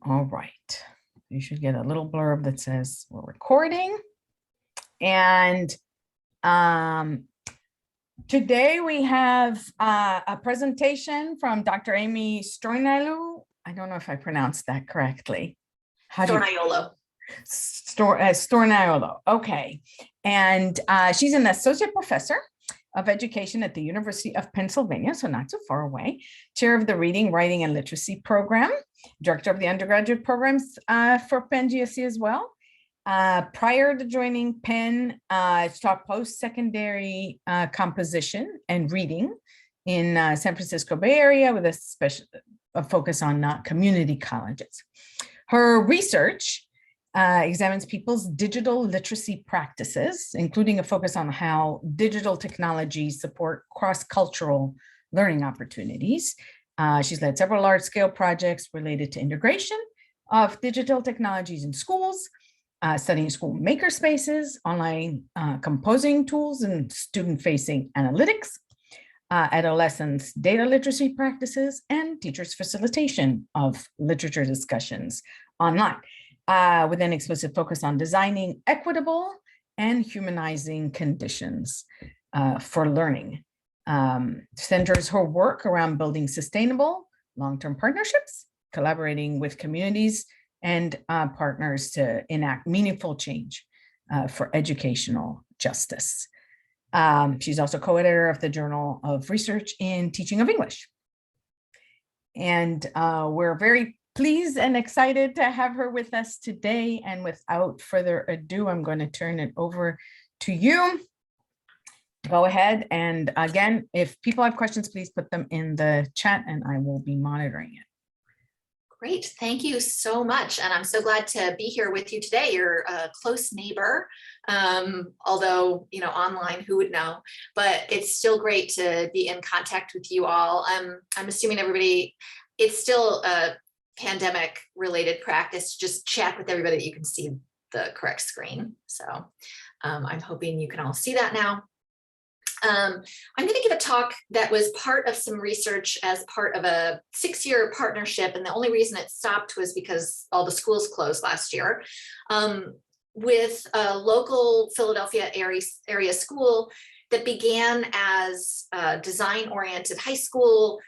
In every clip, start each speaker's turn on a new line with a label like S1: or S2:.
S1: All right. You should get a little blurb that says we're recording. And today we have a presentation from Dr. Amy Storniauolo. I don't know if I pronounced that correctly.
S2: Storniauolo.
S1: Storniauolo. Okay. And she's an associate professor of education at the University of Pennsylvania, so not so far away, chair of the Reading, Writing, and Literacy program, director of the undergraduate programs for Penn GSC as well. Prior to joining Penn, she taught post-secondary composition and reading in San Francisco Bay Area with a focus on community colleges. Her research examines people's digital literacy practices, including a focus on how digital technologies support cross-cultural learning opportunities. She's led several large-scale projects related to integration of digital technologies in schools, studying school makerspaces, online composing tools, and student-facing analytics, adolescents' data literacy practices, and teachers' facilitation of literature discussions online, with an explicit focus on designing equitable and humanizing conditions for learning. Centers her work around building sustainable long-term partnerships, collaborating with communities and partners to enact meaningful change for educational justice. She's also co-editor of the Journal of Research in Teaching of English. And we're very pleased and excited to have her with us today. And without further ado, I'm going to turn it over to you. Go ahead. And again, if people have questions, please put them in the chat and I will be monitoring it.
S2: Great, thank you so much. And I'm so glad to be here with you today. You're a close neighbor, although, you know, online, who would know, but it's still great to be in contact with you all. I'm assuming everybody, it's still a pandemic related practice, just check with everybody that you can see the correct screen. So I'm hoping you can all see that now. I'm going to give a talk that was part of some research as part of a 6-year partnership. And the only reason it stopped was because all the schools closed last year, with a local Philadelphia area school that began as a design-oriented high school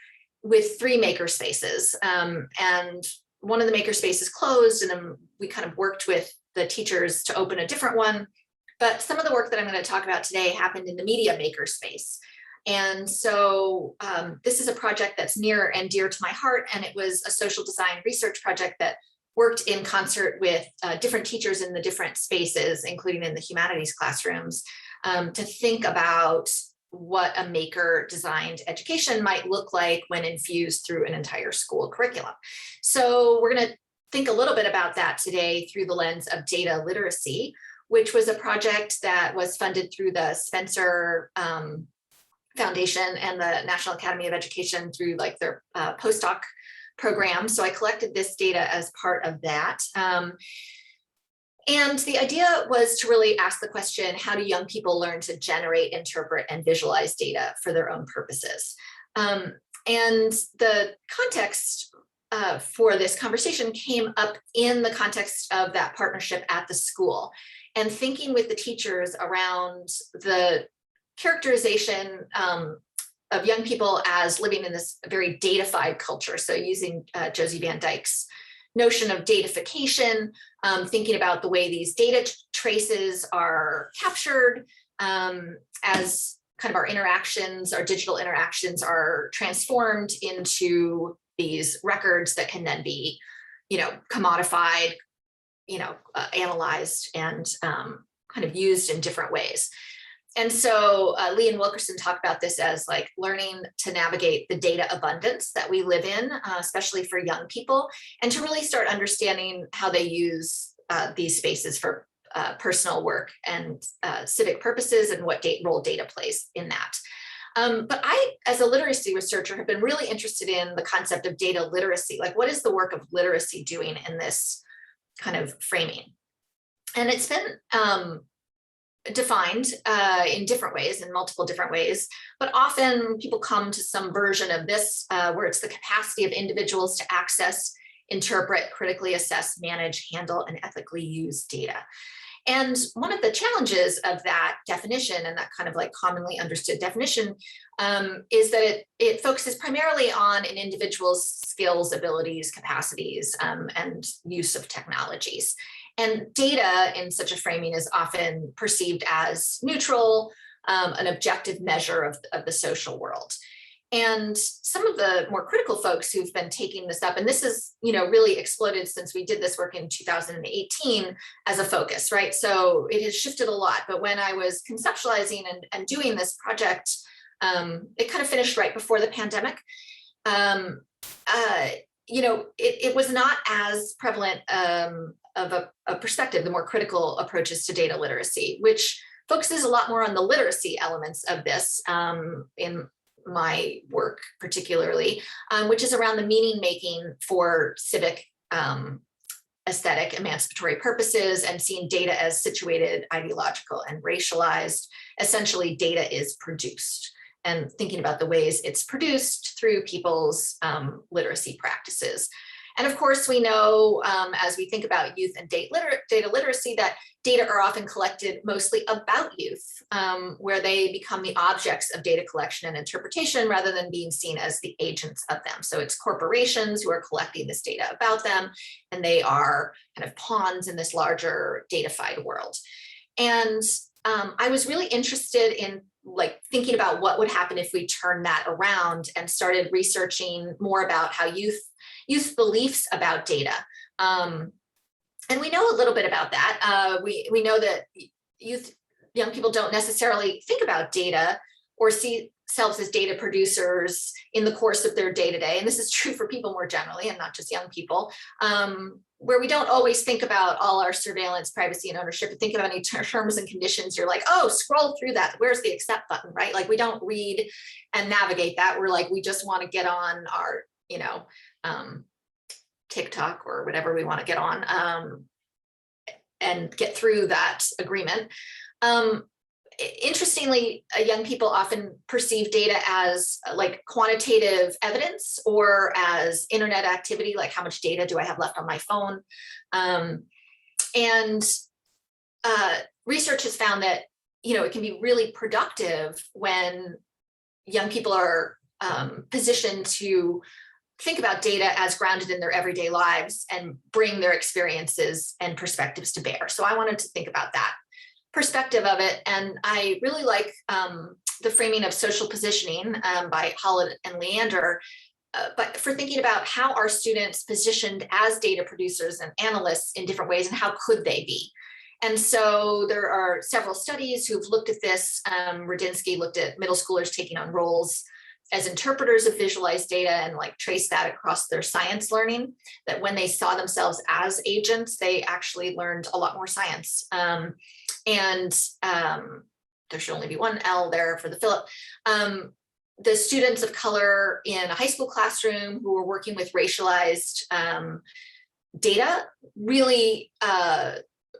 S2: with 3 maker spaces. And one of the maker spaces closed, and then we kind of worked with the teachers to open a different one. But some of the work that I'm going to talk about today happened in the media makerspace. And so this is a project that's near and dear to my heart. And it was a social design research project that worked in concert with different teachers in the different spaces, including in the humanities classrooms, to think about what a maker designed education might look like when infused through an entire school curriculum. So we're going to think a little bit about that today through the lens of data literacy, which was a project that was funded through the Spencer Foundation and the National Academy of Education through like their postdoc program. So I collected this data as part of that. And the idea was to really ask the question, how do young people learn to generate, interpret, and visualize data for their own purposes? And the context for this conversation came up in the context of that partnership at the school, and thinking with the teachers around the characterization of young people as living in this very datafied culture. So using Josie Van Dyke's notion of datafication, thinking about the way these data traces are captured as kind of our interactions, our digital interactions are transformed into these records that can then be, you know, commodified, you know, analyzed and kind of used in different ways. And so Lee and Wilkerson talk about this as like learning to navigate the data abundance that we live in, especially for young people, and to really start understanding how they use these spaces for personal work and civic purposes and what role data plays in that. But I, as a literacy researcher, have been really interested in the concept of data literacy. Like, what is the work of literacy doing in this kind of framing? And it's been defined in different ways, in multiple different ways, but often people come to some version of this where it's the capacity of individuals to access interpret, critically assess, manage, handle, and ethically use data. And one of the challenges of that definition, and that kind of like commonly understood definition, is that it focuses primarily on an individual's skills, abilities, capacities, and use of technologies. And data in such a framing is often perceived as neutral, an objective measure of the social world. And some of the more critical folks who've been taking this up, and this is, really exploded since we did this work in 2018 as a focus, right? So it has shifted a lot. But when I was conceptualizing and doing this project, it kind of finished right before the pandemic. It was not as prevalent of a perspective, the more critical approaches to data literacy, which focuses a lot more on the literacy elements of this in my work particularly, which is around the meaning making for civic, aesthetic, emancipatory purposes, and seeing data as situated, ideological, and racialized. Essentially, data is produced, and thinking about the ways it's produced through people's literacy practices. And of course, we know as we think about youth and data literacy that data are often collected mostly about youth, where they become the objects of data collection and interpretation rather than being seen as the agents of them. So it's corporations who are collecting this data about them, and they are kind of pawns in this larger datafied world. And I was really interested in thinking about what would happen if we turn that around, and started researching more about how youth beliefs about data. And we know a little bit about that. We know that young people don't necessarily think about data or see themselves as data producers in the course of their day-to-day. And this is true for people more generally, and not just young people, where we don't always think about all our surveillance, privacy, and ownership, and think of any terms and conditions. You're like, oh, scroll through that. Where's the accept button, right? Like, we don't read and navigate that. We're like, we just want to get on our, TikTok or whatever we want to get on, and get through that agreement. Interestingly, young people often perceive data as quantitative evidence, or as internet activity, like how much data do I have left on my phone? Research has found that, it can be really productive when young people are positioned to think about data as grounded in their everyday lives and bring their experiences and perspectives to bear. So I wanted to think about that perspective of it. And I really like the framing of social positioning by Holland and Leander, but for thinking about how are students positioned as data producers and analysts in different ways, and how could they be? And so there are several studies who've looked at this. Rudinsky looked at middle schoolers taking on roles as interpreters of visualized data and trace that across their science learning, that when they saw themselves as agents, they actually learned a lot more science. There should only be one L there for the Philip. The students of color in a high school classroom who were working with racialized data really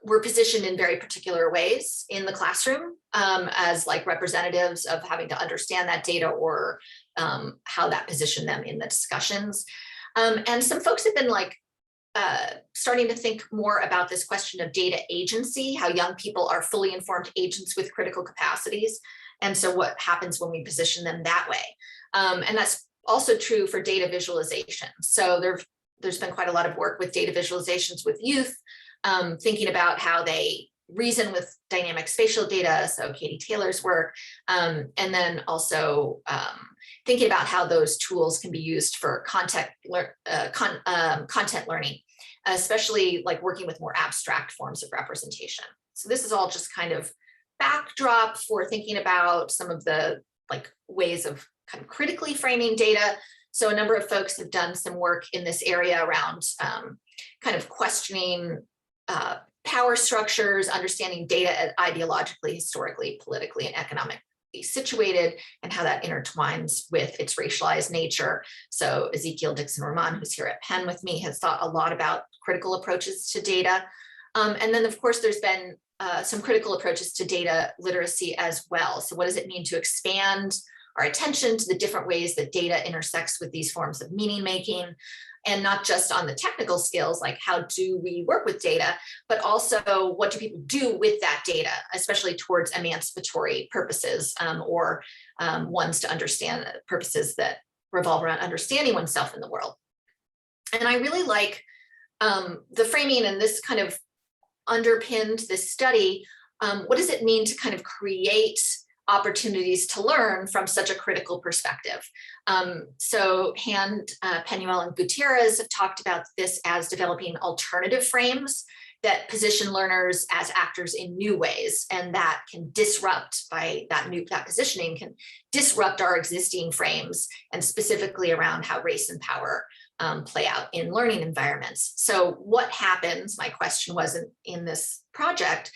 S2: were positioned in very particular ways in the classroom as representatives of having to understand that data, or how that positioned them in the discussions. And some folks have been starting to think more about this question of data agency, how young people are fully informed agents with critical capacities. And so what happens when we position them that way? And that's also true for data visualization. So there's been quite a lot of work with data visualizations with youth, thinking about how they reason with dynamic spatial data, so Katie Taylor's work, and then also thinking about how those tools can be used for content learning, especially working with more abstract forms of representation. So this is all just kind of backdrop for thinking about some of the ways of kind of critically framing data. So a number of folks have done some work in this area around kind of questioning power structures, understanding data ideologically, historically, politically, and economically situated, and how that intertwines with its racialized nature. So Ezekiel Dixon-Roman, who's here at Penn with me, has thought a lot about critical approaches to data. And then, of course, there's been some critical approaches to data literacy as well. So what does it mean to expand our attention to the different ways that data intersects with these forms of meaning making? and not just on the technical skills, like how do we work with data, but also what do people do with that data, especially towards emancipatory purposes, or ones to understand purposes that revolve around understanding oneself in the world. And I really like the framing, and this kind of underpinned this study. What does it mean to kind of create opportunities to learn from such a critical perspective? So Penuel and Gutierrez have talked about this as developing alternative frames that position learners as actors in new ways, and that can disrupt, by that positioning can disrupt our existing frames, and specifically around how race and power play out in learning environments. So what happens, my question was in this project,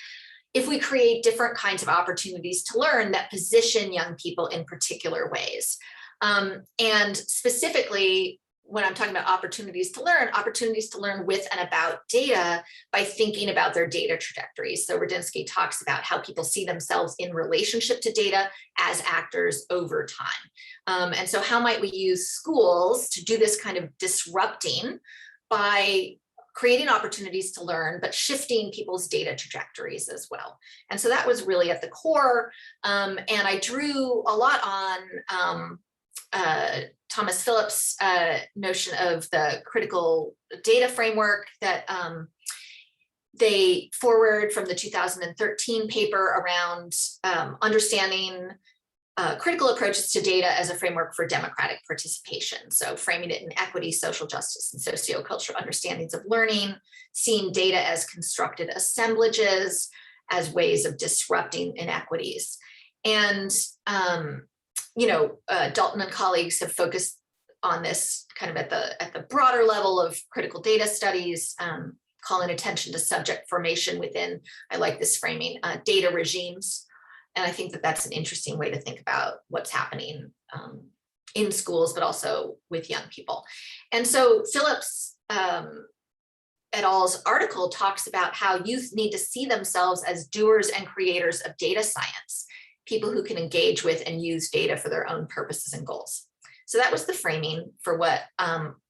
S2: if we create different kinds of opportunities to learn that position young people in particular ways? And specifically, when I'm talking about opportunities to learn with and about data by thinking about their data trajectories. So Rudinsky talks about how people see themselves in relationship to data as actors over time. And so how might we use schools to do this kind of disrupting by creating opportunities to learn, but shifting people's data trajectories as well? And so that was really at the core. And I drew a lot on Thomas Phillips' notion of the critical data framework that they forward from the 2013 paper around understanding critical approaches to data as a framework for democratic participation. So framing it in equity, social justice, and sociocultural understandings of learning, seeing data as constructed assemblages, as ways of disrupting inequities. And Dalton and colleagues have focused on this kind of at the broader level of critical data studies, calling attention to subject formation within, I like this framing, data regimes. And I think that that's an interesting way to think about what's happening in schools, but also with young people. And so Phillips et al.'s article talks about how youth need to see themselves as doers and creators of data science, people who can engage with and use data for their own purposes and goals. So that was the framing for what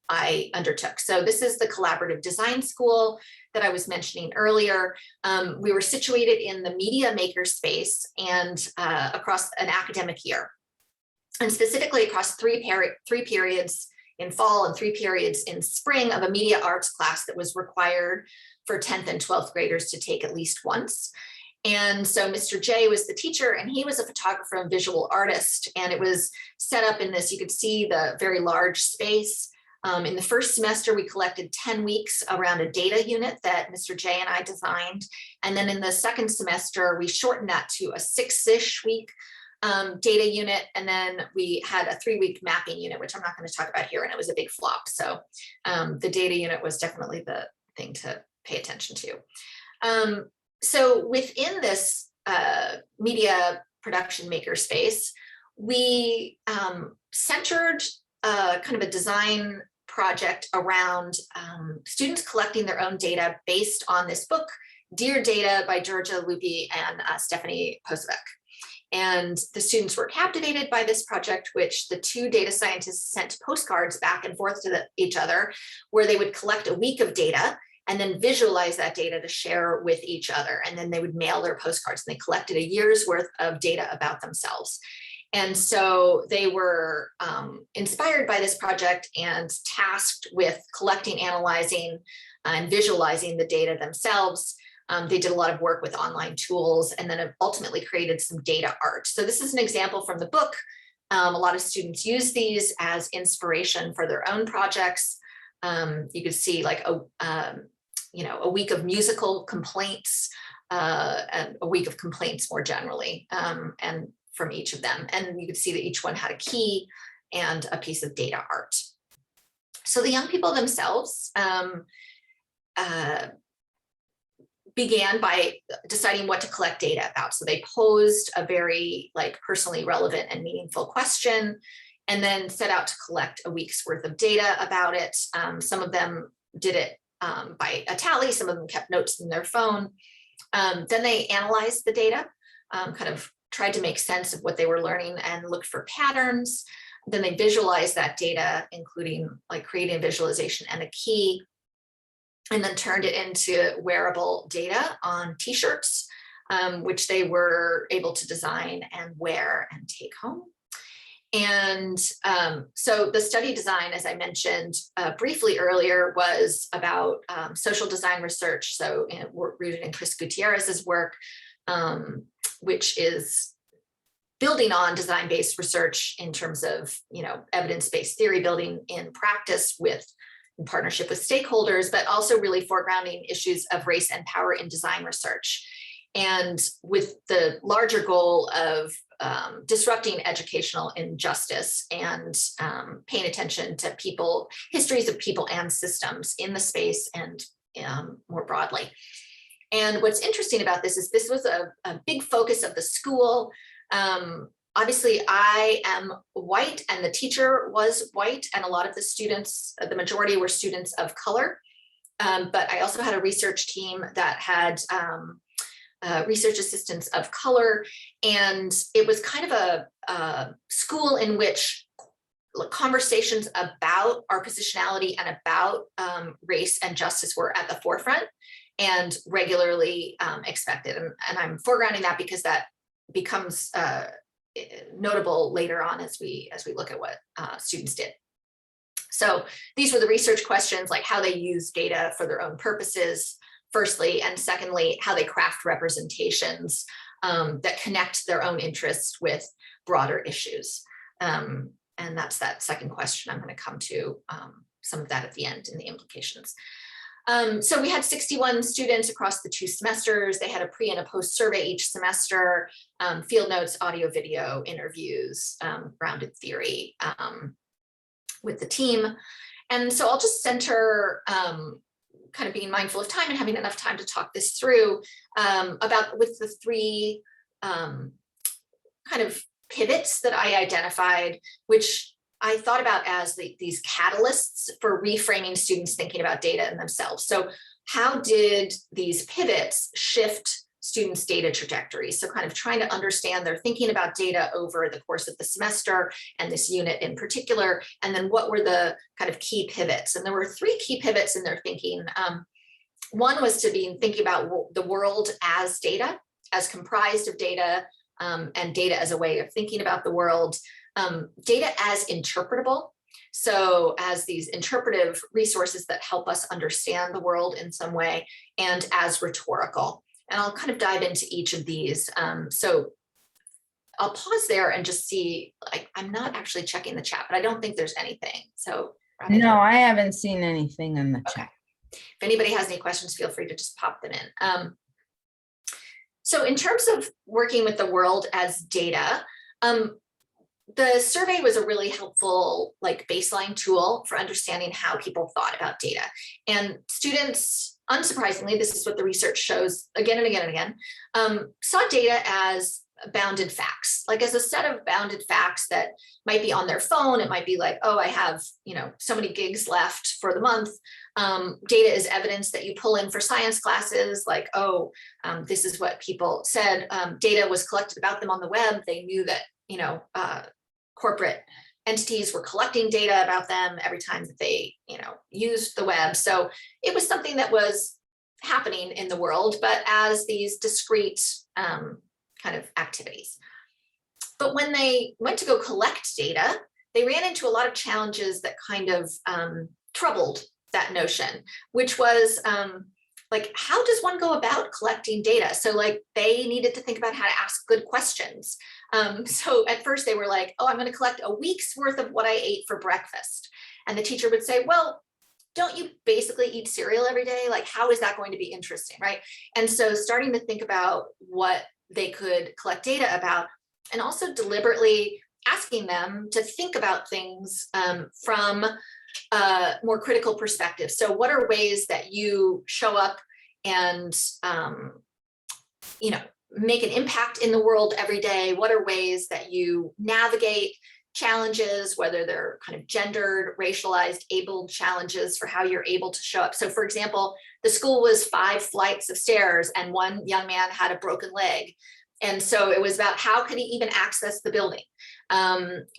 S2: I undertook. So this is the collaborative design school that I was mentioning earlier. We were situated in the media maker space and across an academic year, and specifically across three periods in fall and 3 periods in spring of a media arts class that was required for 10th and 12th graders to take at least once. And so Mr. J was the teacher, and he was a photographer and visual artist. And it was set up in this, you could see the very large space. In the first semester, we collected 10 weeks around a data unit that Mr. J and I designed. And then in the second semester, we shortened that to a 6-ish week data unit. And then we had a 3-week mapping unit, which I'm not going to talk about here. And it was a big flop. So the data unit was definitely the thing to pay attention to. So within this media production maker space, we centered kind of a design project around students collecting their own data based on this book, Dear Data by Georgia Lupi and Stephanie Posevec. And the students were captivated by this project, which the 2 data scientists sent postcards back and forth to each other, where they would collect a week of data and then visualize that data to share with each other. And then they would mail their postcards, and they collected a year's worth of data about themselves. And so they were inspired by this project and tasked with collecting, analyzing, and visualizing the data themselves. They did a lot of work with online tools, and then ultimately created some data art. So this is an example from the book. A lot of students use these as inspiration for their own projects. You could see like a week of musical complaints, and a week of complaints more generally, and from each of them. And you could see that each one had a key and a piece of data art. So the young people themselves began by deciding what to collect data about. So they posed a very personally relevant and meaningful question, and then set out to collect a week's worth of data about it. Some of them did it by a tally, some of them kept notes in their phone. Then they analyzed the data, kind of tried to make sense of what they were learning and looked for patterns. Then they visualized that data, including like creating a visualization and a key, and then turned it into wearable data on t-shirts, which they were able to design and wear and take home. And so the study design, as I mentioned briefly earlier, was about social design research. So we're rooted in Chris Gutierrez's work, which is building on design-based research in terms of, evidence-based theory building in practice in partnership with stakeholders, but also really foregrounding issues of race and power in design research. And with the larger goal of disrupting educational injustice and paying attention to histories of people and systems in the space and more broadly. And what's interesting about this is this was a big focus of the school. Obviously, I am white and the teacher was white, and a lot of the students, the majority were students of color. But I also had a research team that had research assistants of color, and it was kind of a school in which conversations about our positionality and about race and justice were at the forefront and regularly expected. And I'm foregrounding that because that becomes notable later on as we look at what students did. So these were the research questions, like how they use data for their own purposes, firstly, and secondly, how they craft representations that connect their own interests with broader issues. And that's that second question. I'm going to come to some of that at the end in the implications. So we had 61 students across the 2 semesters. They had a pre and a post survey each semester, field notes, audio, video, interviews, grounded theory with the team. And so I'll just center kind of being mindful of time and having enough time to talk this through with the 3 kind of pivots that I identified, which I thought about as these catalysts for reframing students thinking about data and themselves. So how did these pivots shift students' data trajectories? So kind of trying to understand their thinking about data over the course of the semester and this unit in particular, and then what were the kind of key pivots? And there were 3 key pivots in their thinking. One was to be thinking about the world as data, as comprised of data, and data as a way of thinking about the world. Data as interpretable, so as these interpretive resources that help us understand the world in some way, and as rhetorical. And I'll kind of dive into each of these. So I'll pause there and just see, I'm not actually checking the chat, but I don't think there's anything. So
S1: no, I haven't seen anything in the chat.
S2: If anybody has any questions, feel free to just pop them in. So in terms of working with the world as data, the survey was a really helpful baseline tool for understanding how people thought about data. And students, unsurprisingly, this is what the research shows again and again and again, saw data as bounded facts, as a set of bounded facts that might be on their phone. It might be like, oh, I have, so many gigs left for the month. Data is evidence that you pull in for science classes, this is what people said. Data was collected about them on the web. They knew that, corporate entities were collecting data about them every time that they, used the web. So it was something that was happening in the world, but as these discrete kind of activities. But when they went to go collect data, they ran into a lot of challenges that kind of troubled that notion, which was how does one go about collecting data? So they needed to think about how to ask good questions. So at first they were like, oh, I'm going to collect a week's worth of what I ate for breakfast. And the teacher would say, well, don't you basically eat cereal every day? How is that going to be interesting, right? And so starting to think about what they could collect data about, and also deliberately asking them to think about things from a more critical perspective. So what are ways that you show up and, make an impact in the world every day? What are ways that you navigate challenges, whether they're kind of gendered, racialized, abled challenges for how you're able to show up? So for example, the school was 5 flights of stairs and one young man had a broken leg. And so it was about how could he even access the building,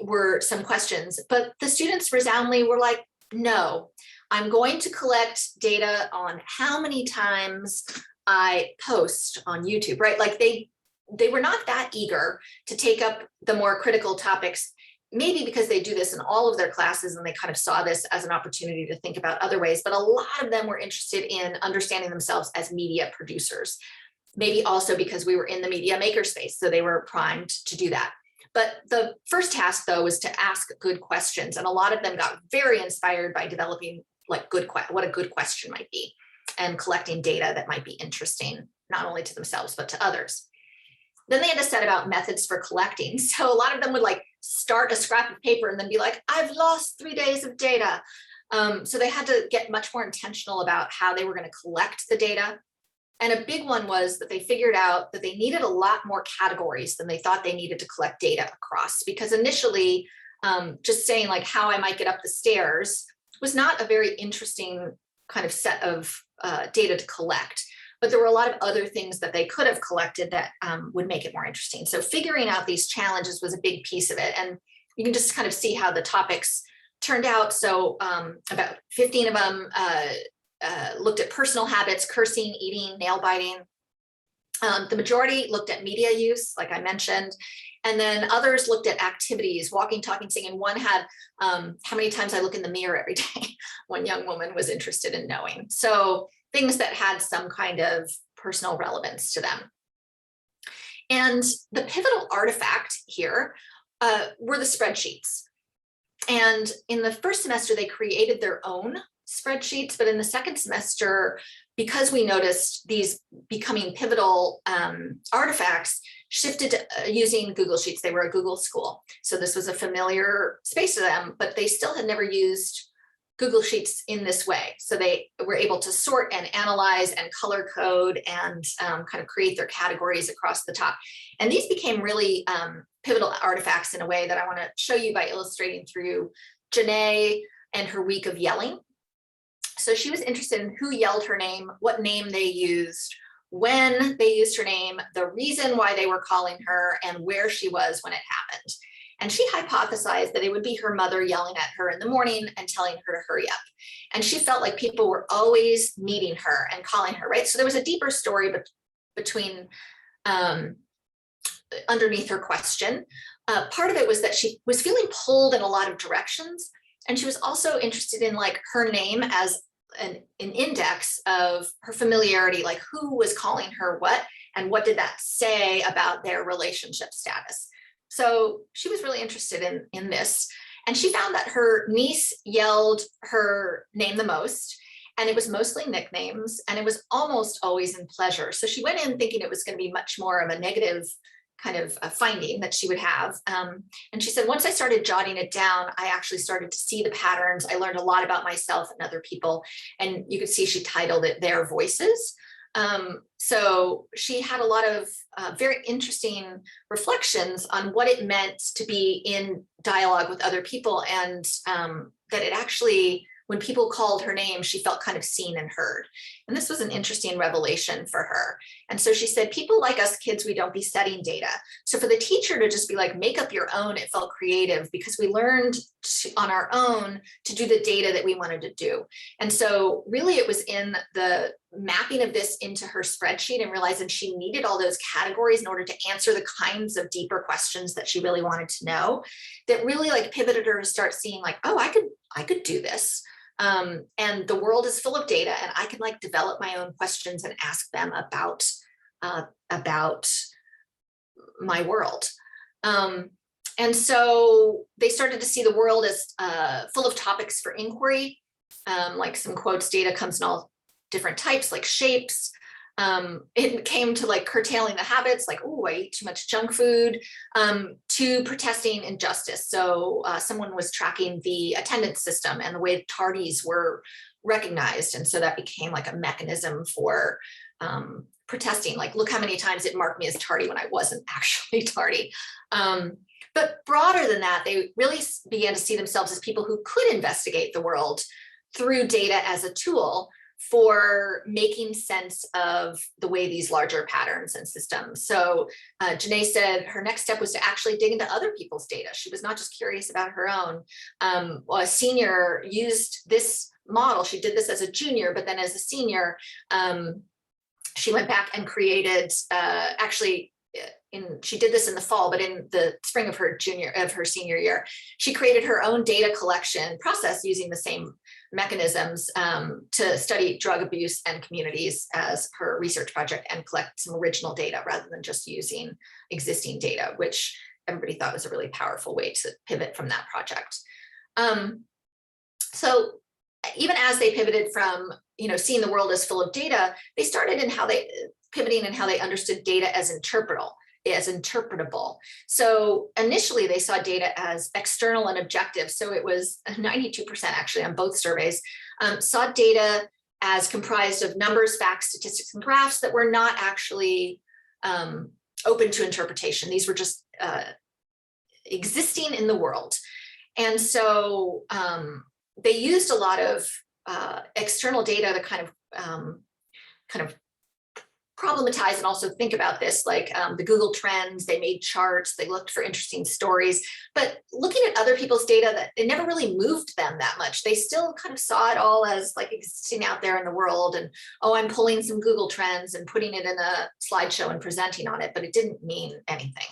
S2: were some questions. But the students resoundingly were like, no, I'm going to collect data on how many times I post on YouTube, right? Like they were not that eager to take up the more critical topics, maybe because they do this in all of their classes and they kind of saw this as an opportunity to think about other ways, but a lot of them were interested in understanding themselves as media producers. Maybe also because we were in the media makerspace, so they were primed to do that. But the first task, though, was to ask good questions. And a lot of them got very inspired by developing like what a good question might be and collecting data that might be interesting, not only to themselves, but to others. Then they had to set about methods for collecting. So a lot of them would like start a scrap of paper and then be like, I've lost 3 days of data. So they had to get much more intentional about how they were going to collect the data. And a big one was that they figured out that they needed a lot more categories than they thought they needed to collect data across. Because initially, just saying like how I might get up the stairs was not a very interesting kind of set of data to collect. But there were a lot of other things that they could have collected that would make it more interesting. So figuring out these challenges was a big piece of it. And you can just kind of see how the topics turned out. So about 15 of them looked at personal habits, cursing, eating, nail biting. The majority looked at media use, like I mentioned, and then others looked at activities, walking, talking, singing. One had how many times I look in the mirror every day. One young woman was interested in knowing. So things that had some kind of personal relevance to them. And the pivotal artifact here were the spreadsheets. And in the first semester, they created their own spreadsheets, but in the second semester, because we noticed these becoming pivotal artifacts, shifted to using Google Sheets. They were a Google school, so this was a familiar space to them, but they still had never used Google Sheets in this way. So they were able to sort and analyze and color code and kind of create their categories across the top. And these became really pivotal artifacts in a way that I want to show you by illustrating through Janae and her week of yelling. So she was interested in who yelled her name, what name they used, when they used her name, the reason why they were calling her, and where she was when it happened. And she hypothesized that it would be her mother yelling at her in the morning and telling her to hurry up. And she felt like people were always meeting her and calling her, right? So there was a deeper story between underneath her question. Part of it was that she was feeling pulled in a lot of directions. And she was also interested in like her name as an index of her familiarity, like who was calling her what, and what did that say about their relationship status. So she was really interested in this. And she found that her niece yelled her name the most, and it was mostly nicknames, and it was almost always in pleasure. So she went in thinking it was going to be much more of a negative kind of a finding that she would have. And she said, once I started jotting it down, I actually started to see the patterns. I learned a lot about myself and other people. And you could see she titled it Their Voices. So she had a lot of very interesting reflections on what it meant to be in dialogue with other people, and that it actually, when people called her name, she felt kind of seen and heard. And this was an interesting revelation for her. And so she said, people like us kids, we don't be studying data. So for the teacher to just be like, make up your own, it felt creative because we learned on our own to do the data that we wanted to do. And so really it was in the mapping of this into her spreadsheet and realizing she needed all those categories in order to answer the kinds of deeper questions that she really wanted to know, that really like pivoted her to start seeing like, oh, I could do this. And the world is full of data, and I can like develop my own questions and ask them about my world. And so they started to see the world as full of topics for inquiry, like some quotes, data comes in all different types, like shapes. It came to like curtailing the habits, like, oh, I eat too much junk food, to protesting injustice. So someone was tracking the attendance system and the way tardies were recognized. And so that became like a mechanism for protesting, like, look how many times it marked me as tardy when I wasn't actually tardy. But broader than that, they really began to see themselves as people who could investigate the world through data as a tool for making sense of the way these larger patterns and systems. So Janae said her next step was to actually dig into other people's data. She was not just curious about her own. A senior used this model. She did this as a junior, but then as a senior, she went back and created, she did this in the fall, but in the spring of her senior year, she created her own data collection process using the same mechanisms to study drug abuse and communities as her research project and collect some original data rather than just using existing data, which everybody thought was a really powerful way to pivot from that project. So even as they pivoted from, seeing the world as full of data, they started in pivoting in how they understood data as interpretable. So initially they saw data as external and objective. So it was 92% actually on both surveys, saw data as comprised of numbers, facts, statistics, and graphs that were not actually open to interpretation. These were just existing in the world. And so they used a lot of external data to kind of problematize and also think about this, like the Google Trends. They made charts, they looked for interesting stories, but looking at other people's data, that it never really moved them that much. They still kind of saw it all as like existing out there in the world, and oh, I'm pulling some Google Trends and putting it in a slideshow and presenting on it, but it didn't mean anything.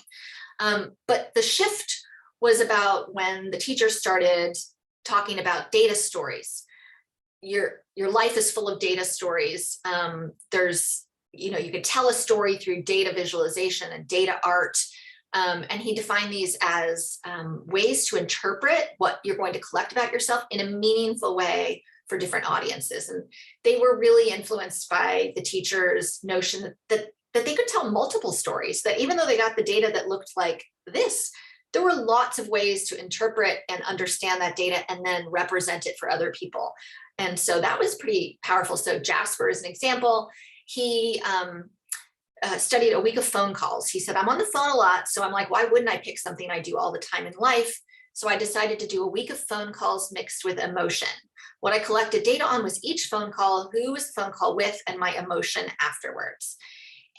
S2: But the shift was about when the teachers started talking about data stories. Your life is full of data stories. You could tell a story through data visualization and data art. And he defined these as ways to interpret what you're going to collect about yourself in a meaningful way for different audiences. And they were really influenced by the teachers' notion that they could tell multiple stories, that even though they got the data that looked like this, there were lots of ways to interpret and understand that data and then represent it for other people. And so that was pretty powerful. So Jasper is an example. He studied a week of phone calls. He said, I'm on the phone a lot. So I'm like, why wouldn't I pick something I do all the time in life? So I decided to do a week of phone calls mixed with emotion. What I collected data on was each phone call, who was the phone call with, and my emotion afterwards.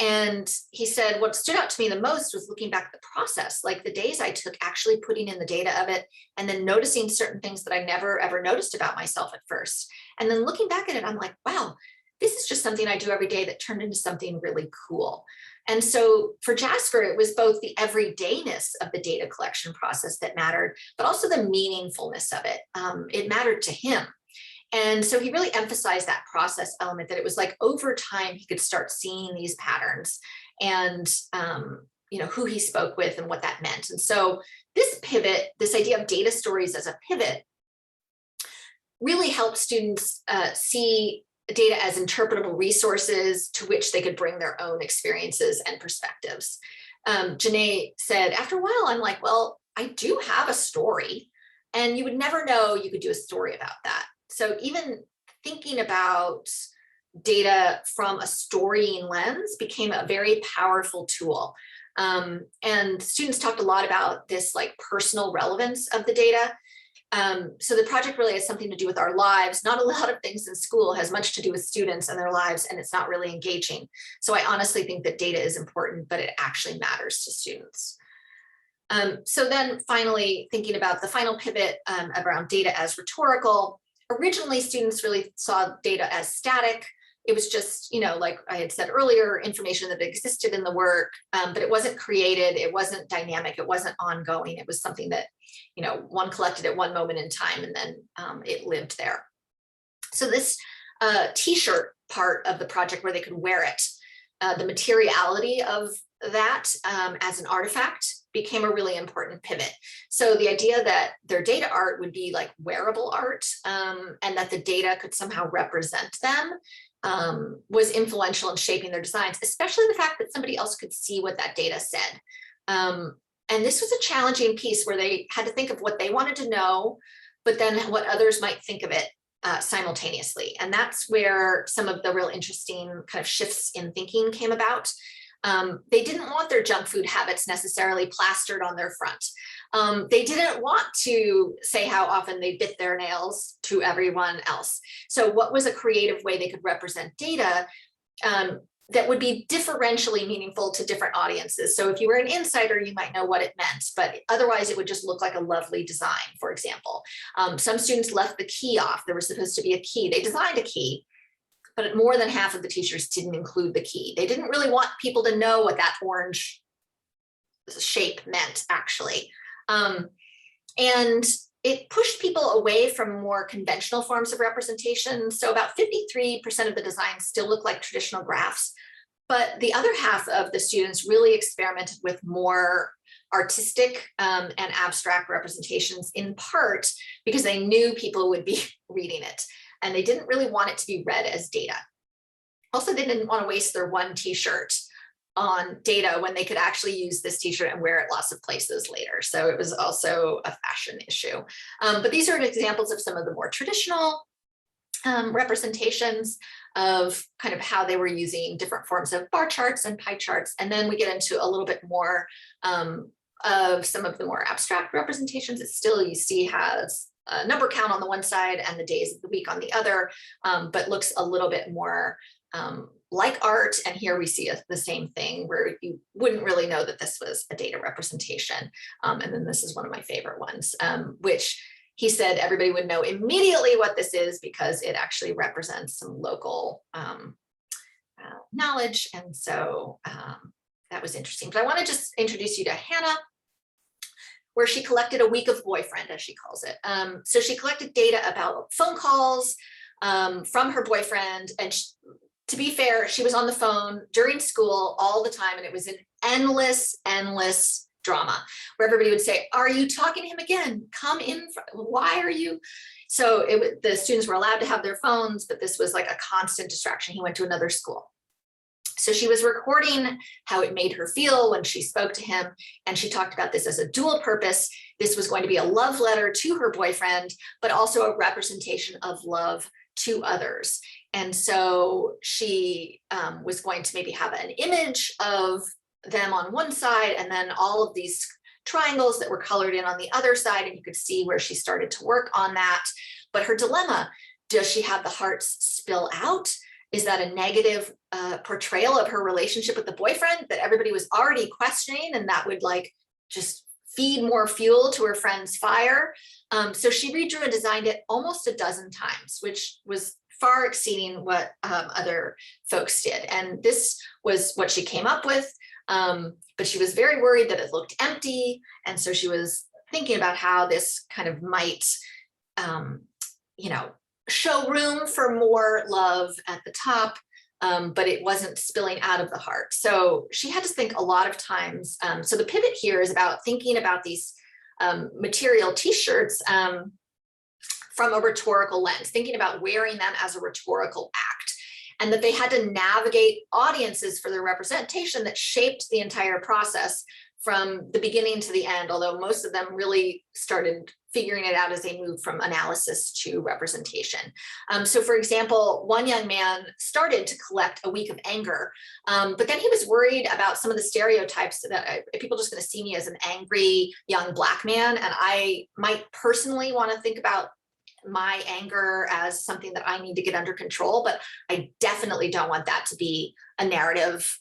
S2: And he said, what stood out to me the most was looking back at the process, like the days I took actually putting in the data of it, and then noticing certain things that I never ever noticed about myself at first. And then looking back at it, I'm like, wow, this is just something I do every day that turned into something really cool. And so for Jasper, it was both the everydayness of the data collection process that mattered, but also the meaningfulness of it. It mattered to him. And so he really emphasized that process element, that it was like over time, he could start seeing these patterns and, who he spoke with and what that meant. And so this pivot, this idea of data stories as a pivot, really helped students see data as interpretable resources to which they could bring their own experiences and perspectives. Janae said, after a while, I'm like, well, I do have a story, and you would never know you could do a story about that. So even thinking about data from a storying lens became a very powerful tool. And students talked a lot about this like personal relevance of the data. So the project really has something to do with our lives. Not a lot of things in school has much to do with students and their lives, and it's not really engaging. So I honestly think that data is important, but it actually matters to students. So then finally, thinking about the final pivot around data as rhetorical. Originally, students really saw data as static. It was just, like I had said earlier, information that existed in the work, but it wasn't created, it wasn't dynamic, it wasn't ongoing. It was something that, one collected at one moment in time, and then it lived there. So this t-shirt part of the project where they could wear it, the materiality of that as an artifact became a really important pivot. So the idea that their data art would be like wearable art, and that the data could somehow represent them, was influential in shaping their designs, especially the fact that somebody else could see what that data said. And this was a challenging piece where they had to think of what they wanted to know, but then what others might think of it simultaneously. And that's where some of the real interesting kind of shifts in thinking came about. They didn't want their junk food habits necessarily plastered on their front. They didn't want to say how often they bit their nails to everyone else. So what was a creative way they could represent data that would be differentially meaningful to different audiences? So if you were an insider, you might know what it meant, but otherwise it would just look like a lovely design, for example. Some students left the key off. There was supposed to be a key. They designed a key, but more than half of the t-shirts didn't include the key. They didn't really want people to know what that orange shape meant, actually. And it pushed people away from more conventional forms of representation. So about 53% of the designs still look like traditional graphs, but the other half of the students really experimented with more artistic and abstract representations, in part because they knew people would be reading it, and they didn't really want it to be read as data. Also, they didn't want to waste their one t-shirt on data when they could actually use this t-shirt and wear it lots of places later. So it was also a fashion issue. But these are examples of some of the more traditional representations of kind of how they were using different forms of bar charts and pie charts. And then we get into a little bit more of some of the more abstract representations. It still, you see, has a number count on the one side and the days of the week on the other, but looks a little bit more like art. And here we see the same thing where you wouldn't really know that this was a data representation. And then this is one of my favorite ones, which he said everybody would know immediately what this is because it actually represents some local knowledge. And so that was interesting. But I want to just introduce you to Hannah, where she collected a week of boyfriend, as she calls it. So she collected data about phone calls from her boyfriend. And to be fair, she was on the phone during school all the time, and it was an endless drama where everybody would say, "Are you talking to him again? Come in. Why are you?" So the students were allowed to have their phones, but this was like a constant distraction. He went to another school. So she was recording how it made her feel when she spoke to him, and she talked about this as a dual purpose. This was going to be a love letter to her boyfriend, but also a representation of love to others. And so she was going to maybe have an image of them on one side and then all of these triangles that were colored in on the other side, and you could see where she started to work on that. But her dilemma, does she have the hearts spill out? Is that a negative portrayal of her relationship with the boyfriend that everybody was already questioning, and that would like just feed more fuel to her friend's fire? So she redrew and designed it almost a dozen times, which was far exceeding what other folks did. And this was what she came up with. But she was very worried that it looked empty. And so she was thinking about how this kind of might, show room for more love at the top, but it wasn't spilling out of the heart. So she had to think a lot of times. So the pivot here is about thinking about these material t-shirts from a rhetorical lens, thinking about wearing them as a rhetorical act, and that they had to navigate audiences for their representation that shaped the entire process from the beginning to the end, although most of them really started figuring it out as they moved from analysis to representation. So for example, one young man started to collect a week of anger, but then he was worried about some of the stereotypes that people are just going to see me as an angry young Black man. And I might personally want to think about my anger as something that I need to get under control, but I definitely don't want that to be a narrative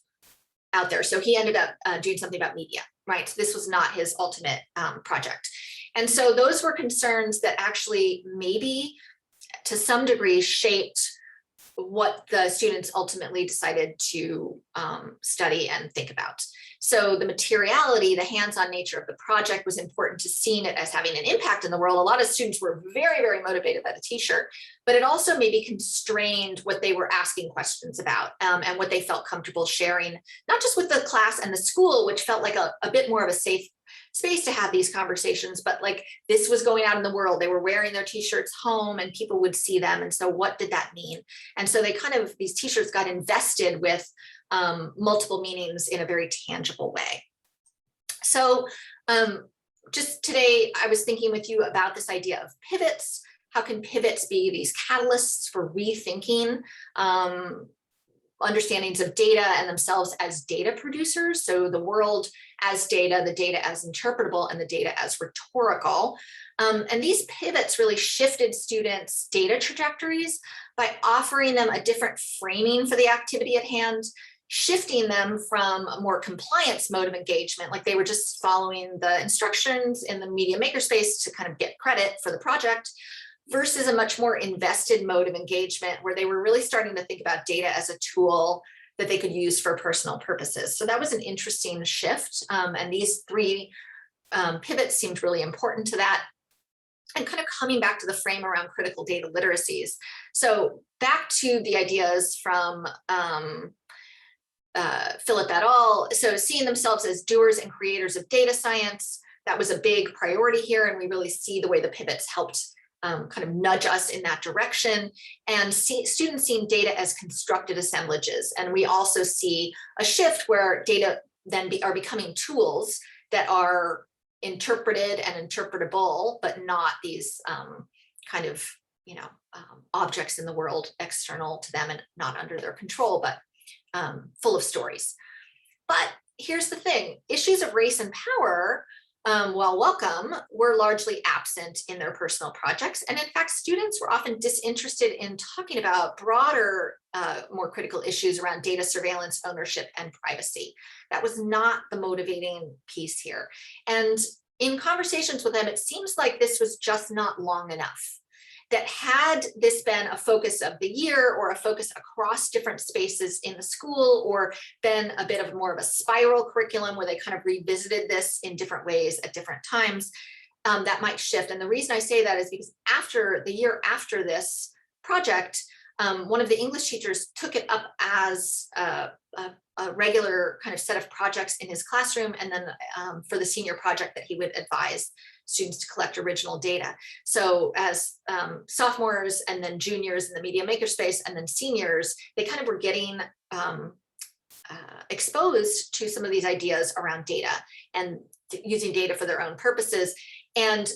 S2: out there. So he ended up doing something about media, right? So this was not his ultimate project. And so those were concerns that actually maybe to some degree shaped what the students ultimately decided to study and think about. So the materiality, the hands-on nature of the project was important to seeing it as having an impact in the world. A lot of students were very, very motivated by the t-shirt, but it also maybe constrained what they were asking questions about and what they felt comfortable sharing, not just with the class and the school, which felt like a bit more of a safe space to have these conversations, but like this was going out in the world. They were wearing their t-shirts home and people would see them. And so what did that mean? And so they kind of, these t-shirts got invested with multiple meanings in a very tangible way. So just today, I was thinking with you about this idea of pivots. How can pivots be these catalysts for rethinking understandings of data and themselves as data producers. So the world as data, the data as interpretable, and the data as rhetorical. And these pivots really shifted students' data trajectories by offering them a different framing for the activity at hand, shifting them from a more compliance mode of engagement, like they were just following the instructions in the media makerspace to kind of get credit for the project, versus a much more invested mode of engagement where they were really starting to think about data as a tool that they could use for personal purposes. So that was an interesting shift. And these three pivots seemed really important to that. And kind of coming back to the frame around critical data literacies. So back to the ideas from Philip et al. So seeing themselves as doers and creators of data science, that was a big priority here. And we really see the way the pivots helped kind of nudge us in that direction, and students seeing data as constructed assemblages. And we also see a shift where data then are becoming tools that are interpreted and interpretable, but not these kind of, objects in the world external to them and not under their control, but full of stories. But here's the thing, issues of race and power, while welcome, were largely absent in their personal projects. And in fact, students were often disinterested in talking about broader, more critical issues around data surveillance, ownership, and privacy. That was not the motivating piece here. And in conversations with them, it seems like this was just not long enough. That had this been a focus of the year or a focus across different spaces in the school, or been a bit of more of a spiral curriculum where they kind of revisited this in different ways at different times, that might shift. And the reason I say that is because after the year after this project, one of the English teachers took it up as a regular kind of set of projects in his classroom, and then for the senior project that he would advise students to collect original data. So as sophomores and then juniors in the media makerspace and then seniors, they kind of were getting exposed to some of these ideas around data and using data for their own purposes. And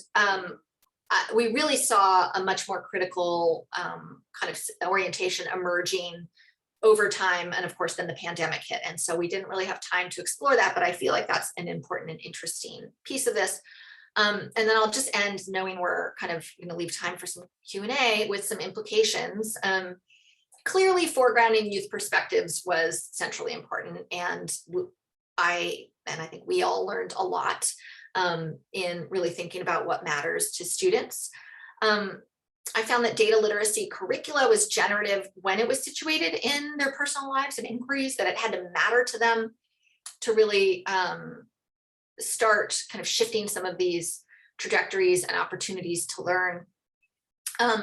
S2: we really saw a much more critical kind of orientation emerging over time. And of course, then the pandemic hit. And so we didn't really have time to explore that, but I feel like that's an important and interesting piece of this. And then I'll just end knowing we're kind of going to leave time for some Q&A with some implications. Clearly, foregrounding youth perspectives was centrally important. And I think we all learned a lot in really thinking about what matters to students. I found that data literacy curricula was generative when it was situated in their personal lives and inquiries, that it had to matter to them to really start kind of shifting some of these trajectories and opportunities to learn.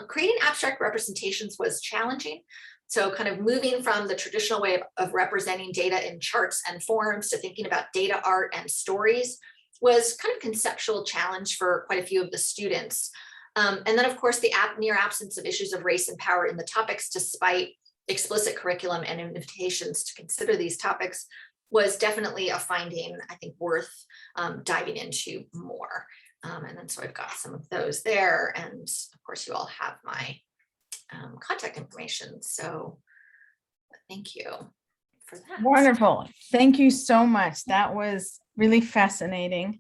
S2: Creating abstract representations was challenging. So kind of moving from the traditional way of representing data in charts and forms to thinking about data art and stories was kind of a conceptual challenge for quite a few of the students. And then of course, the near absence of issues of race and power in the topics, despite explicit curriculum and invitations to consider these topics, was definitely a finding, I think, worth diving into more. And then so I've got some of those there. And of course, you all have my contact information. So thank you for that.
S1: Wonderful. Thank you so much. That was really fascinating.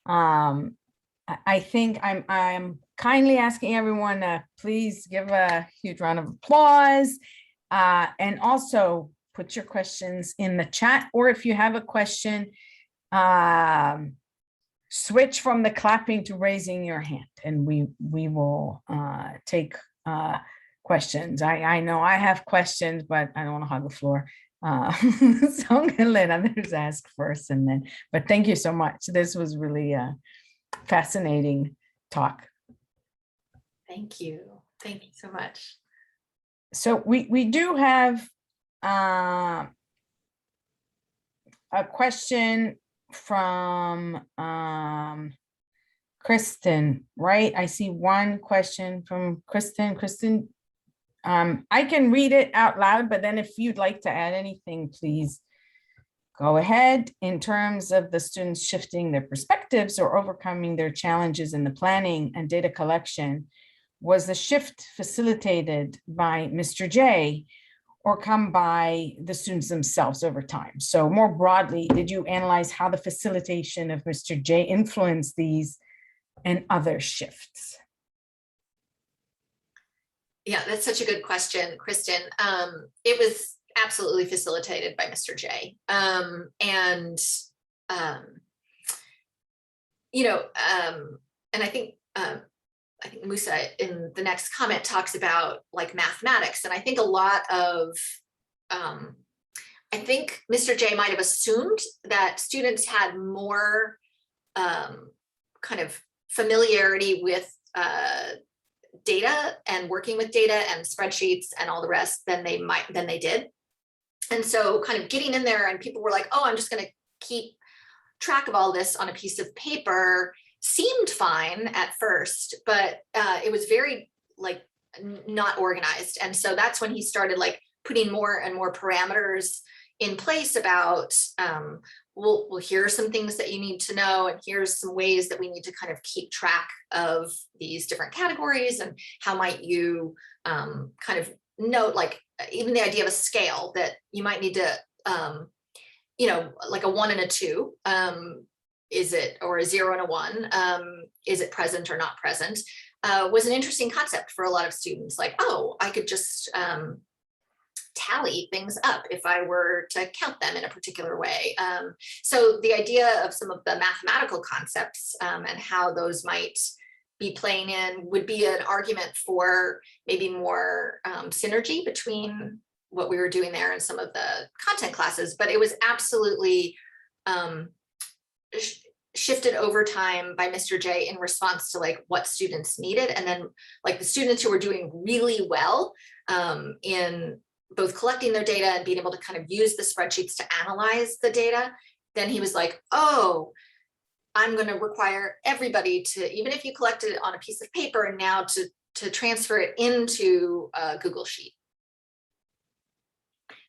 S1: I think I'm kindly asking everyone to please give a huge round of applause, and also put your questions in the chat, or if you have a question, switch from the clapping to raising your hand, and we will take questions. I know I have questions, but I don't want to hog the floor. So I'm gonna let others ask first, and then, but thank you so much. This was really a fascinating talk.
S2: Thank you. Thank you so much.
S1: So we do have a question from Kristen, right? I see one question from Kristen. Kristen, I can read it out loud, but then if you'd like to add anything, please go ahead. In terms of the students shifting their perspectives or overcoming their challenges in the planning and data collection, was the shift facilitated by Mr. J, or come by the students themselves over time? So more broadly, did you analyze how the facilitation of Mr. J influenced these and other shifts?
S2: Yeah, that's such a good question, Kristen. It was absolutely facilitated by Mr. J. And I think Musa in the next comment talks about like mathematics. And I think a lot of, I think Mr. J might have assumed that students had more kind of familiarity with data and working with data and spreadsheets and all the rest than they did. And so kind of getting in there and people were like, oh, I'm just going to keep track of all this on a piece of paper seemed fine at first, but it was very like not organized. And so that's when he started like putting more and more parameters in place about, well, here are some things that you need to know, and here's some ways that we need to kind of keep track of these different categories, and how might you kind of note, like even the idea of a scale that you might need to, like a 1 and a 2, is it, or a 0 and a 1, is it present or not present, was an interesting concept for a lot of students. Like, oh, I could just tally things up if I were to count them in a particular way. So the idea of some of the mathematical concepts and how those might be playing in would be an argument for maybe more synergy between what we were doing there and some of the content classes. But it was absolutely shifted over time by Mr. J in response to like what students needed. And then like the students who were doing really well in both collecting their data and being able to kind of use the spreadsheets to analyze the data, then he was like, oh, I'm going to require everybody to, even if you collected it on a piece of paper, and now to transfer it into a Google Sheet.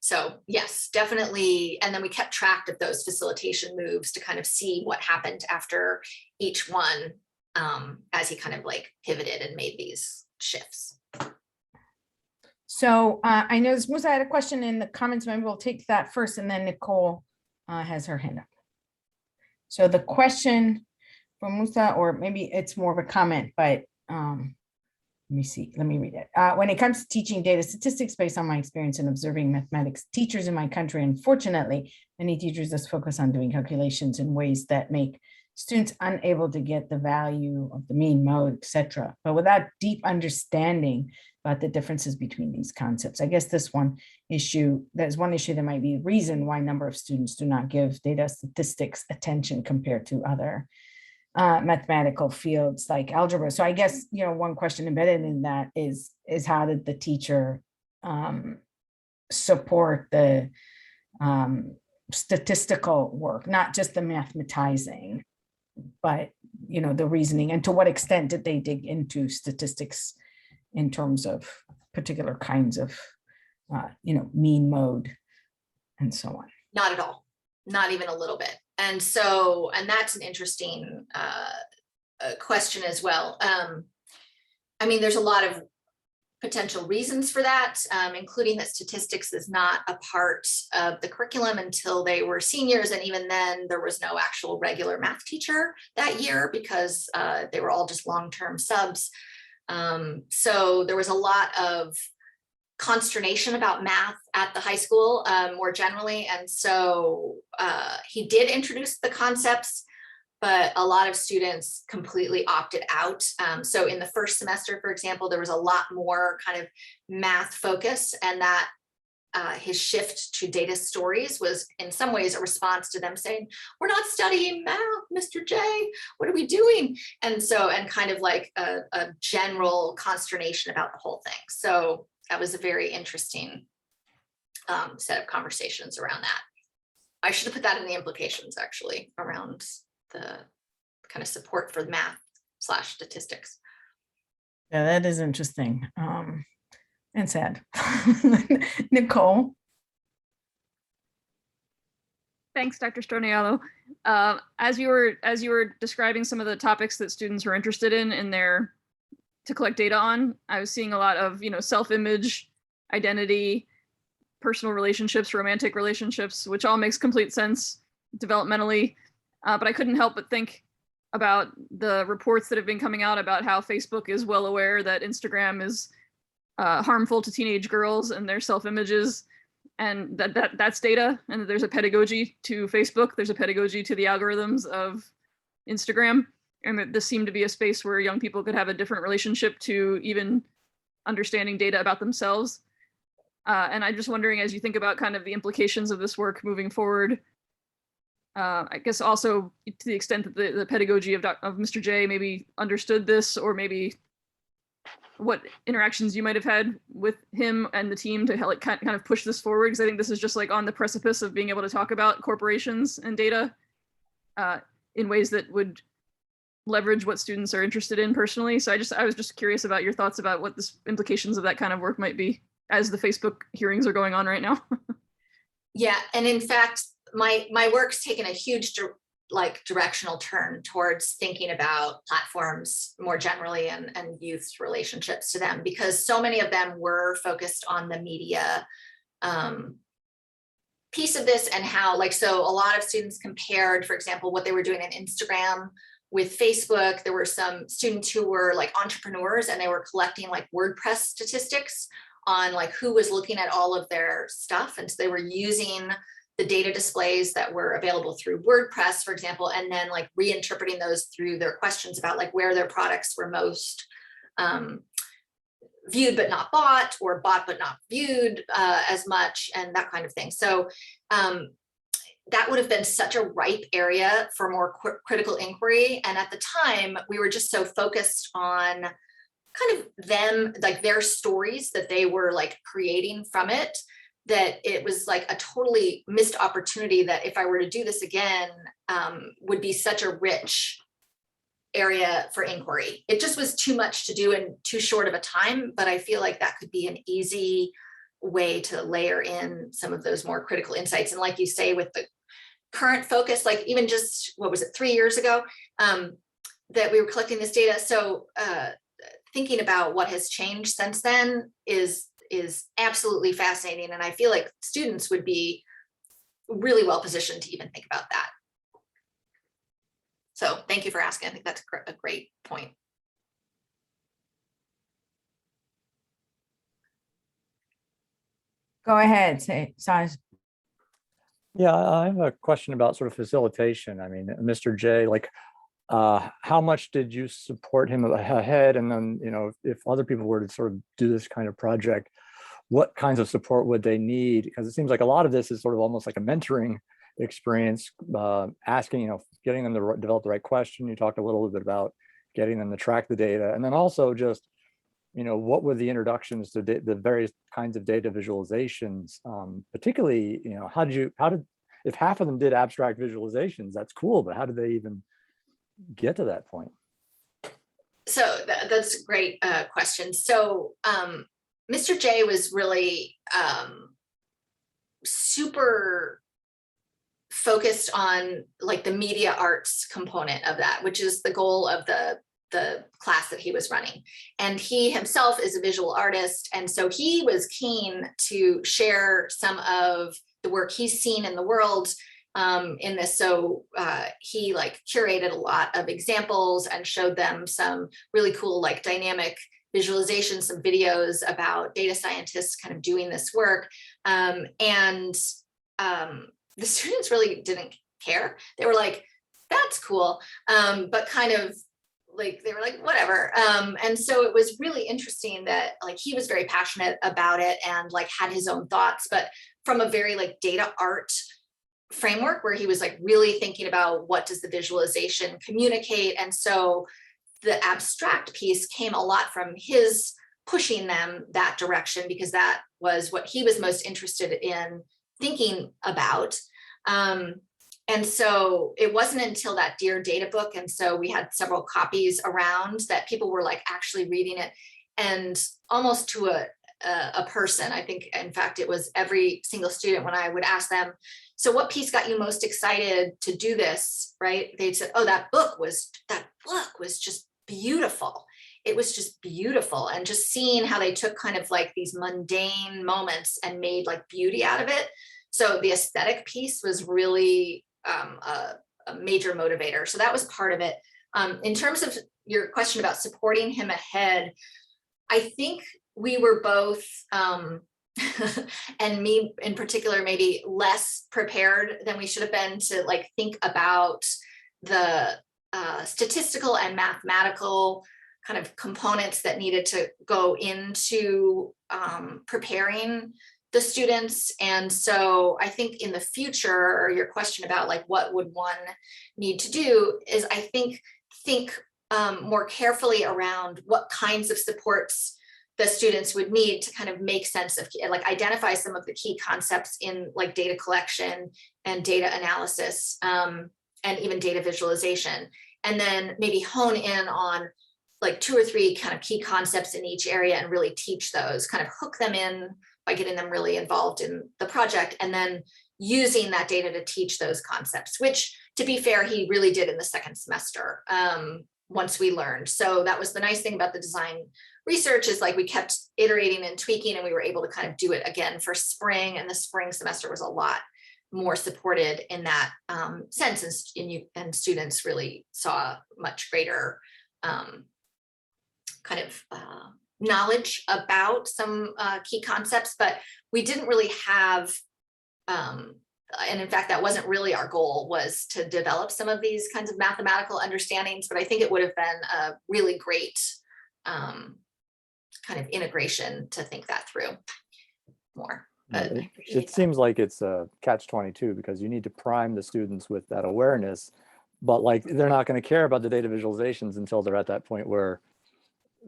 S2: So yes, definitely. And then we kept track of those facilitation moves to kind of see what happened after each one as he kind of like pivoted and made these shifts.
S1: So I know Musa had a question in the comments. Maybe we'll take that first, and then Nicole has her hand up. So the question from Musa, or maybe it's more of a comment, but let me see. Let me read it. When it comes to teaching data statistics, based on my experience in observing mathematics teachers in my country, unfortunately, many teachers just focus on doing calculations in ways that make students unable to get the value of the mean, mode, etc., but without deep understanding about the differences between these concepts. I guess there's one issue that might be the reason why a number of students do not give data statistics attention compared to other mathematical fields like algebra. So I guess, one question embedded in that is how did the teacher support the statistical work, not just the mathematizing, but the reasoning, and to what extent did they dig into statistics in terms of particular kinds of mean, mode, and so on?
S2: Not at all, not even a little bit. And so, and that's an interesting question as well. I mean, there's a lot of potential reasons for that, including that statistics is not a part of the curriculum until they were seniors. And even then there was no actual regular math teacher that year because they were all just long-term subs. So there was a lot of consternation about math at the high school more generally. And so he did introduce the concepts, but a lot of students completely opted out. So in the first semester, for example, there was a lot more kind of math focus, and that his shift to data stories was in some ways a response to them saying, we're not studying math, Mr. J, what are we doing? And so, and kind of like a general consternation about the whole thing. So that was a very interesting set of conversations around that. I should have put that in the implications actually around the kind of support for math/statistics.
S1: Yeah, that is interesting and sad. Nicole.
S3: Thanks, Dr. Storniauolo. As you were describing some of the topics that students were interested in their to collect data on, I was seeing a lot of self-image, identity, personal relationships, romantic relationships, which all makes complete sense developmentally. But I couldn't help but think about the reports that have been coming out about how Facebook is well aware that Instagram is harmful to teenage girls and their self-images, and that's data, and that there's a pedagogy to Facebook, there's a pedagogy to the algorithms of Instagram, and that this seemed to be a space where young people could have a different relationship to even understanding data about themselves. And I'm just wondering, as you think about kind of the implications of this work moving forward, I guess also to the extent that the pedagogy of Mr. J maybe understood this, or maybe what interactions you might have had with him and the team to like kind of push this forward, because I think this is just like on the precipice of being able to talk about corporations and data in ways that would leverage what students are interested in personally. So I was just curious about your thoughts about what the implications of that kind of work might be as the Facebook hearings are going on right now.
S2: Yeah, and in fact, my work's taken a huge directional turn towards thinking about platforms more generally and youth relationships to them, because so many of them were focused on the media piece of this, and how so a lot of students compared, for example, what they were doing on Instagram with Facebook. There were some students who were like entrepreneurs, and they were collecting like WordPress statistics on like who was looking at all of their stuff, and so they were using the data displays that were available through WordPress, for example, and then like reinterpreting those through their questions about like where their products were most viewed but not bought, or bought but not viewed as much, and that kind of thing. So that would have been such a ripe area for more critical inquiry. And at the time, we were just so focused on kind of them, like their stories that they were like creating from it, that it was like a totally missed opportunity that if I were to do this again, would be such a rich area for inquiry. It just was too much to do in too short of a time, but I feel like that could be an easy way to layer in some of those more critical insights. And like you say, with the current focus, like even just, what was it, 3 years ago, that we were collecting this data. So thinking about what has changed since then is absolutely fascinating. And I feel like students would be really well positioned to even think about that. So thank you for asking. I think that's a great point.
S1: Go ahead, Saj.
S4: Yeah, I have a question about sort of facilitation. I mean, Mr. J, like, how much did you support him ahead? And then, you know, if other people were to sort of do this kind of project, what kinds of support would they need? Because it seems like a lot of this is sort of almost like a mentoring experience, asking, you know, getting them to develop the right question. You talked a little bit about getting them to track the data, and then also just, you know, what were the introductions to the various kinds of data visualizations, particularly, you know, how did, if half of them did abstract visualizations, that's cool, but how did they even get to that point?
S2: So that's a great question. So Mr. J was really super focused on like the media arts component of that, which is the goal of the class that he was running. And he himself is a visual artist. And so he was keen to share some of the work he's seen in the world in this. So he like curated a lot of examples and showed them some really cool like dynamic visualizations, some videos about data scientists kind of doing this work. And the students really didn't care. They were like, that's cool. But kind of like, they were like, whatever. And so it was really interesting that like, he was very passionate about it and like had his own thoughts, but from a very like data art framework where he was like really thinking about what does the visualization communicate. And so the abstract piece came a lot from his pushing them that direction, because that was what he was most interested in thinking about. And so it wasn't until that Dear Data book, and so we had several copies around, that people were like actually reading it, and almost to a person. I think, in fact, it was every single student, when I would ask them, so what piece got you most excited to do this, right? They'd say, oh, that book was just beautiful. it was just beautiful. And just seeing how they took kind of like these mundane moments and made like beauty out of it. So the aesthetic piece was really a major motivator. So that was part of it. In terms of your question about supporting him ahead, I think we were both, and me in particular, maybe less prepared than we should have been to like think about the statistical and mathematical kind of components that needed to go into preparing the students. And so I think in the future, or your question about like what would one need to do is I think more carefully around what kinds of supports the students would need to kind of make sense of, like identify some of the key concepts in like data collection and data analysis, and even data visualization. And then maybe hone in on like 2 or 3 kind of key concepts in each area and really teach those, kind of hook them in by getting them really involved in the project, and then using that data to teach those concepts, which to be fair, he really did in the second semester once we learned. So that was the nice thing about the design research, is like we kept iterating and tweaking, and we were able to kind of do it again for spring, and the spring semester was a lot more supported in that sense, and students really saw much greater kind of knowledge about some key concepts, but we didn't really have, and in fact, that wasn't really our goal, was to develop some of these kinds of mathematical understandings, but I think it would have been a really great kind of integration to think that through more.
S4: It seems like it's a catch-22, because you need to prime the students with that awareness, but like they're not going to care about the data visualizations until they're at that point where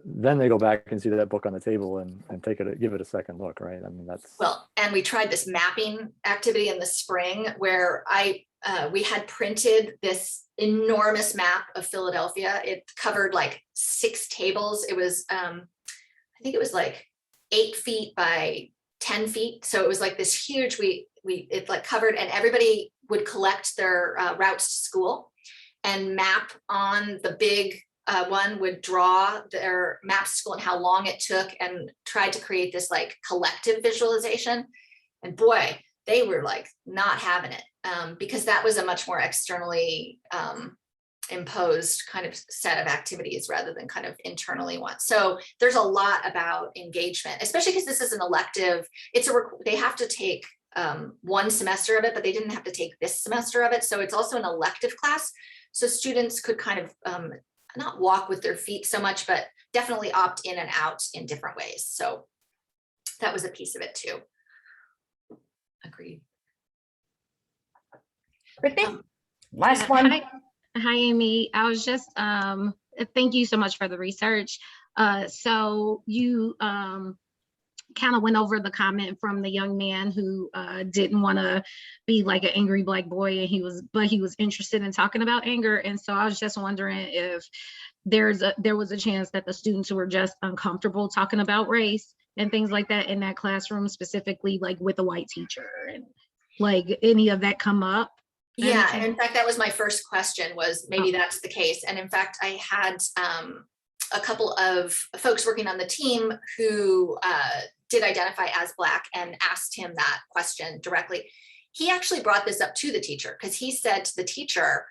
S4: then they go back and see that book on the table and give it a second look, right? I mean, that's
S2: well, and we tried this mapping activity in the spring where we had printed this enormous map of Philadelphia. It covered like 6 tables. It was I think it was like 8 feet by 10 feet. So it was like this huge, it like covered, and everybody would collect their routes to school and map on the big one, would draw their maps to school and how long it took, and tried to create this like collective visualization. And boy, they were like not having it, because that was a much more externally imposed kind of set of activities rather than kind of internally one. So there's a lot about engagement, especially because this is an elective. They have to take 1 semester of it, but they didn't have to take this semester of it. So it's also an elective class. So students could kind of not walk with their feet so much, but definitely opt in and out in different ways. So that was a piece of it too. Agreed.
S1: Brittany, last one.
S5: Hi, Amy. I was just, thank you so much for the research. So you kind of went over the comment from the young man who didn't want to be like an angry Black boy, and he was interested in talking about anger. And so I was just wondering if there was a chance that the students were just uncomfortable talking about race and things like that in that classroom, specifically like with a white teacher, and like any of that come up.
S2: Yeah, and in fact, that was my first question, was maybe that's the case. And in fact, I had a couple of folks working on the team who did identify as Black, and asked him that question directly. He actually brought this up to the teacher, because he said to the teacher,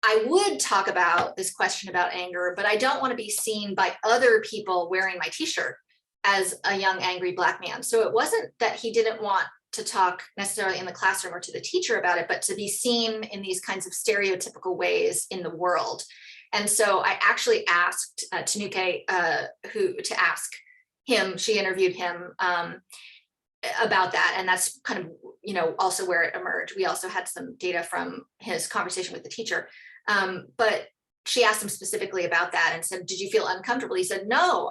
S2: I would talk about this question about anger, but I don't want to be seen by other people wearing my t-shirt as a young angry Black man. So it wasn't that he didn't want to talk necessarily in the classroom or to the teacher about it, but to be seen in these kinds of stereotypical ways in the world. And so I actually asked Tanuke to ask him, she interviewed him about that. And that's kind of, also where it emerged. We also had some data from his conversation with the teacher. But she asked him specifically about that and said, did you feel uncomfortable? He said, no,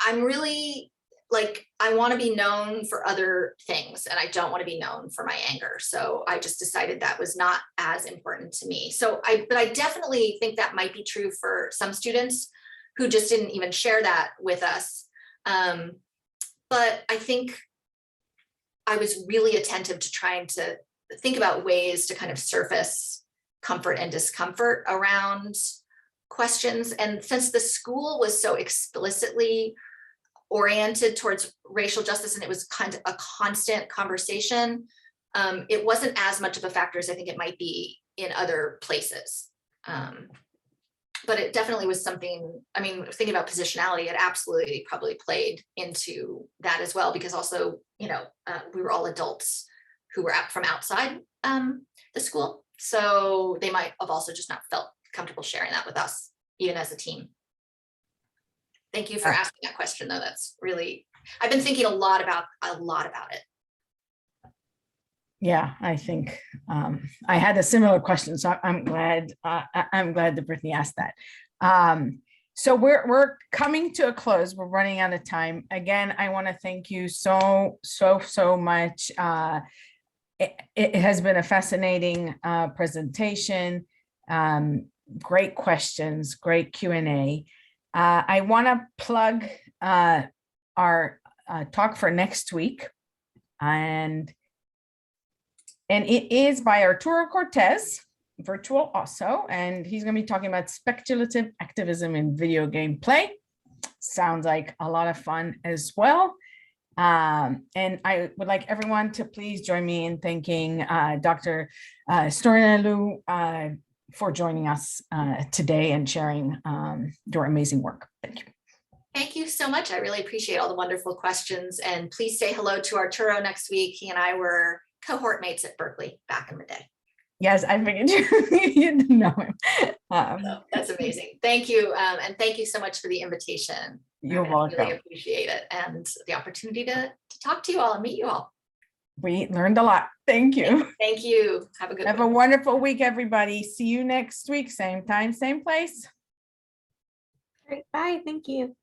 S2: I'm really like, I want to be known for other things, and I don't want to be known for my anger. So I just decided that was not as important to me. But I definitely think that might be true for some students who just didn't even share that with us. But I think I was really attentive to trying to think about ways to kind of surface comfort and discomfort around questions. And since the school was so explicitly oriented towards racial justice and it was kind of a constant conversation, it wasn't as much of a factor as I think it might be in other places. But it definitely was something, I mean, thinking about positionality, it absolutely probably played into that as well, because also, you know, we were all adults who were from outside the school. So they might have also just not felt comfortable sharing that with us, even as a team. Thank you for asking that question, though. That's really, I've been thinking a lot about it.
S1: Yeah, I think I had a similar question, so I'm glad that Brittany asked that. So we're coming to a close. We're running out of time. Again, I want to thank you so much. It has been a fascinating presentation. Great questions, great Q&A. I want to plug our talk for next week, and it is by Arturo Cortez, virtual also, and he's going to be talking about speculative activism in video game play. Sounds like a lot of fun as well. And I would like everyone to please join me in thanking Dr. Storniauolo for joining us today and sharing your amazing work. Thank you.
S2: Thank you so much. I really appreciate all the wonderful questions, and please say hello to Arturo next week. He and I were cohort mates at Berkeley back in the day.
S1: Yes, I figured you didn't know him.
S2: So that's amazing. Thank you. And thank you so much for the invitation.
S1: You're
S2: I
S1: welcome.
S2: really appreciate it, and the opportunity to talk to you all and meet you all.
S1: We learned a lot. Thank you.
S2: Thank you. Have a good
S1: Have
S2: one.
S1: a wonderful week, everybody. See you next week. Same time, same place.
S6: Great. Bye. Thank you.